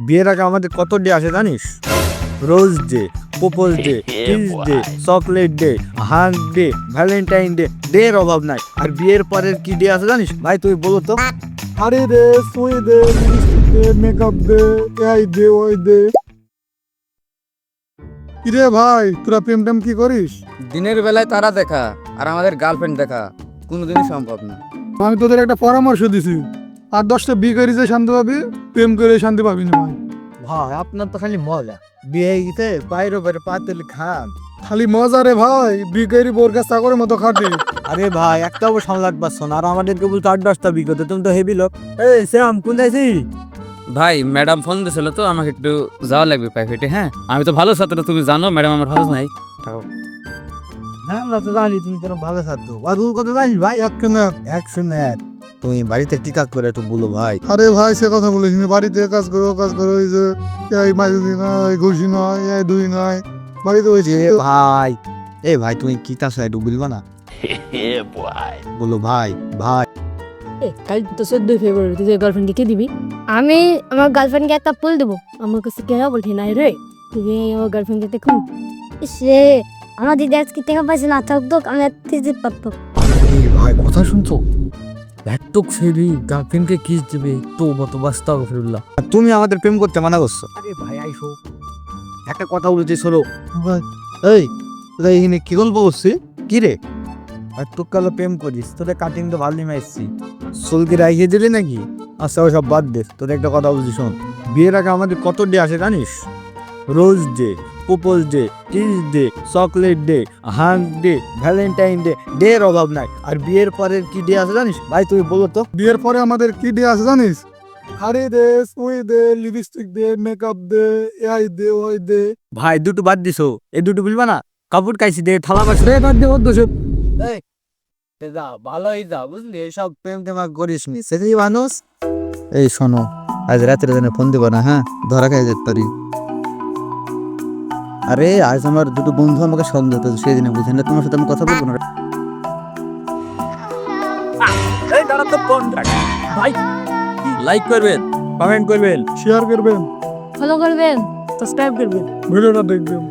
বিয়ের আগে আমাদের কত ডে আসে জানিস? Rose day, propose day, kiss day, chocolate day, hug day, Valentine day, ডের অভাব নাই। আর বিয়ের পরের কি ডে আছে জানিস? ভাই তুই বলো তো। আরে দে, সুই দে, লিপস্টিক দে, মেকআপ দে, এই দে, ওই দে। কিরে ভাই, তোরা প্রেম টেম কি করিস? দিনের বেলায় তারা দেখা আর আমাদের গার্লফ্রেন্ড দেখা কোনোদিনই সম্ভব না। আমি তোদের একটা পরামর্শ দিছি, আর 10টা বিয়ে করে যে শান্তি পাবি, প্রেম করে শান্তি পাবি না ভাই। ভাই আপনার তো খালি মজা, বিয়ে গেছে বাইরে বাইরে পাতেল খান। খালি মজা রে ভাই, বিয়ে করে বোর কাছে চাকরের মতো খাটি। আরে ভাই একটাও সামলাতে পারছো না, আর আমাদেরকে বলছো 8-10টা বিয়ে করতে। তুমি তো হেভি লোক। এই শ্যাম কোন যাইছি? ভাই ম্যাডাম ফোন দিয়েছিল তো আমাকে একটু যাওয়া লাগবে প্রাইভেটে। হ্যাঁ আমি তো ভালো ছাত্র, তুমি জানো ম্যাডাম আমার ভালো নাই। হ্যাঁ আমরা তো জানি তুমি কেন ভালো থাকতো। আর রুল কত জানিস ভাই? 101। তুমি বাড়িতে কি কাজ করে একটু বলো ভাই। আরে ভাই সে কথা বলিস না, বাড়িতে কাজ করো, এই যে এই মাইজুদি নয়, ঘুষি নয়, এই দুই নয়, বাড়িতে ওই যে ভাই এ ভাই তুমি কি কাজ একটু বলবা না? বলো ভাই। ভাই কাল তো 14 ফেব্রুয়ারি, তুই গার্লফ্রেন্ডকে কে দিবি? আমি আমার গার্লফ্রেন্ডকে একটা ফুল দেবো। আমার কাছে কেন বলছি নাই রে, তুই আমার গার্লফ্রেন্ডকে দেখুন। সে আমার দিদি আজকে টাকা পাইছে না, থাকতো আমি দিতে পারতো। এই ভাই কথা শুনছো? একটু ফেরি গার্লফ্রেন্ডকে কিস দেবে তো মতো আস্তাগফিরুল্লাহ। তুমি আমাদের প্রেম করতে মানা করছো। আরে ভাই আইসো, একটা কথা বলছি শোনো। এই তোরা এখানে কি গল্প করছিস? কি রে আর তোর কালো প্রেম করিস, তোদের কাটিং তো ভালোই মারছি। চুলকে রাখিয়ে দিলি নাকি? আচ্ছা ওই সব বাদ দে, তোদের একটা কথা বলছি শোন। বিয়ের আগে আমাদের কত ডে আসে জানিস? Rose day, propose day, kiss day, chocolate day, hug day, Valentine day, ডের অভাব নাই। আর বিয়ের পরের কি ডে আছে জানিস? ভাই তুই বলো তো। বিয়ের পরে আমাদের কি ডে আছে জানিস? আরে দে, সুই দে, লিপস্টিক দে, মেকআপ দে, এই দে, ওই দে। ভাই দুটো বাদ দিছো, এই দুটো বলবা না? কাপড় কাইছি দে, থালা বাসন রে বাদ দে, ওর দোষে। যা ভালোই যা, বুঝলি? এসব প্রেম টেমা করিস নি, সেটাই মানুষ। এই শোনো, আজ রাত্রে জানে ফোন দেবো না, হ্যাঁ? ধরা খাই যেতে পারি। আরে আজ আমার দুটো বন্ধু আমাকে সন্দেহ তো, সেই দিনে বুঝেন না, তোমার সাথে আমি কথা বলবো না। এই দাঁড়া তো, ফোন রাখ। ভাই লাইক করবেন, কমেন্ট করবেন, শেয়ার করবেন, ফলো করবেন, সাবস্ক্রাইব করবেন। ভিডিওটা দেখবেন।